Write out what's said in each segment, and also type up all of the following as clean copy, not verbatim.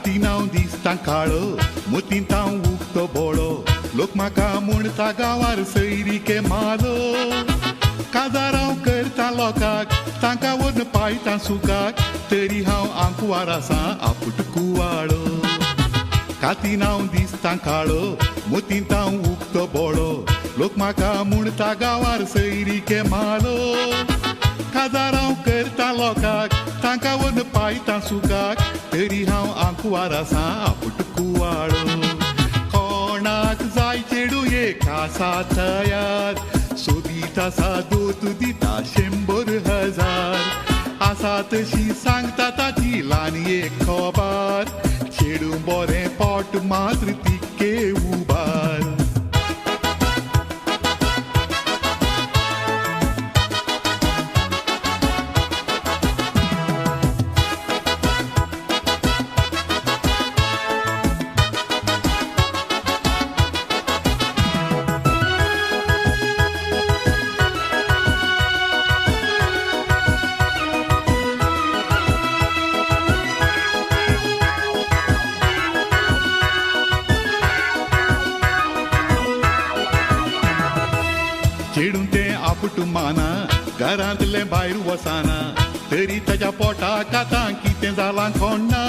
कातीनाव दिसता काळो मोतींताव उगतो बोळो लोक म्हाका म्हणटा गांवार सैरी के मालो काजाराव करता लोकाक तांकां व्हरून पायता सुकाक तरी हांव आंकवार आसा आपूट कुवाळो कातीनाव दिसता काळो मोतींताव उगतो बोळो लोक म्हाका म्हणटा गांवार सैरी के मालो काजाराव करता लोकाक तांकां व्हरून पायता सुकाक तरी हांव आंकवार आसा आपूट कुवाळो कोणाक जाय चेडू एक आसा तयार सोबीत आसा दोत दिता 100,000 आसा तशी सांगता ताची ल्हान एक खोबार चेडू बरें पोट मात्र तिके उबार चेडून तें आपूट माना घरांतलें भायर वसाना तरी ताच्या पोटाक आतां कितें जालां कोणना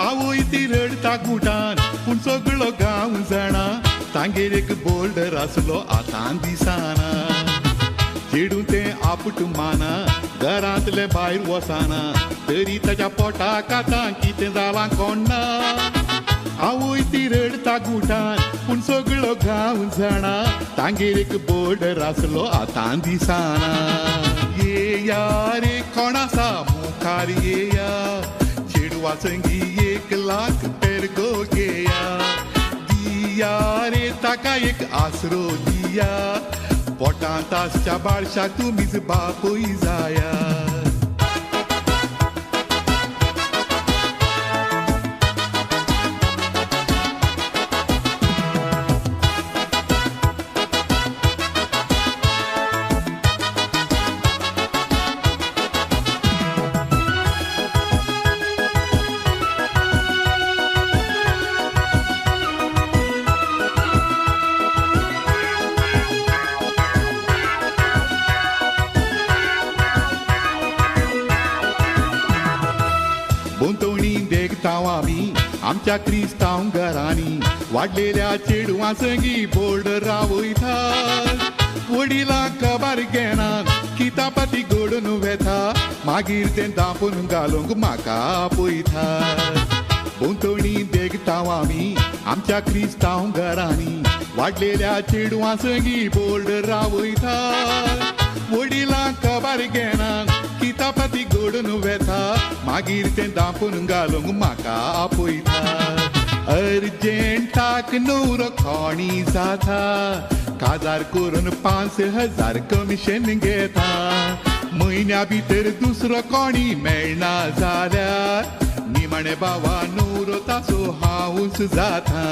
आवय ती रडता गुटान पूण सगळो गांव जाणा तांगेर एक बोल्डर आसलो आतां दिसाना चेडून तें आपूट माना घरांतलें भायर वसाना तरी ताच्या पोटाक आतां कितें जालां कोणना आवय ती रडता गुटान पूण सगळो गांव जाणा तांगेर एक बोर्डर आसलो आतां दिसाना येया रे कोण आसा मुखार येया चेडवा संगी 1 लाख पेरगो घेया दिया रे ताका एक आसरो दिया पोटांत आसच्या बाळशाक तुमीच बापूय जाया बोंतवणी देखताव आमी आमच्या क्रिस्तांव घरांनी वाडलेल्या चेडवां संगी बोर्डर रावयतात वडिलांक खबर घेनात कितापाती घडोवन वेता मागीर तें दापून घालूंक म्हाका आपयतात बोंतवणी देखताव आमी आमच्या क्रिस्तांव घरांनी वाडलेल्या चेडवां संगी बोर्डर रावयतात वडिलांक खबर घेनात कितापाती घडोवन वेता मागीर तें दापून घालूंक म्हाका आपयतात अर्जंटाक नवरो कोणी जाता काजार करून 5,000 कमिशन घेता म्हयन्या भितर दुसरो कोणी मेळना जाल्यार निमाणे बावा नवरो ताचो हाऊस जाता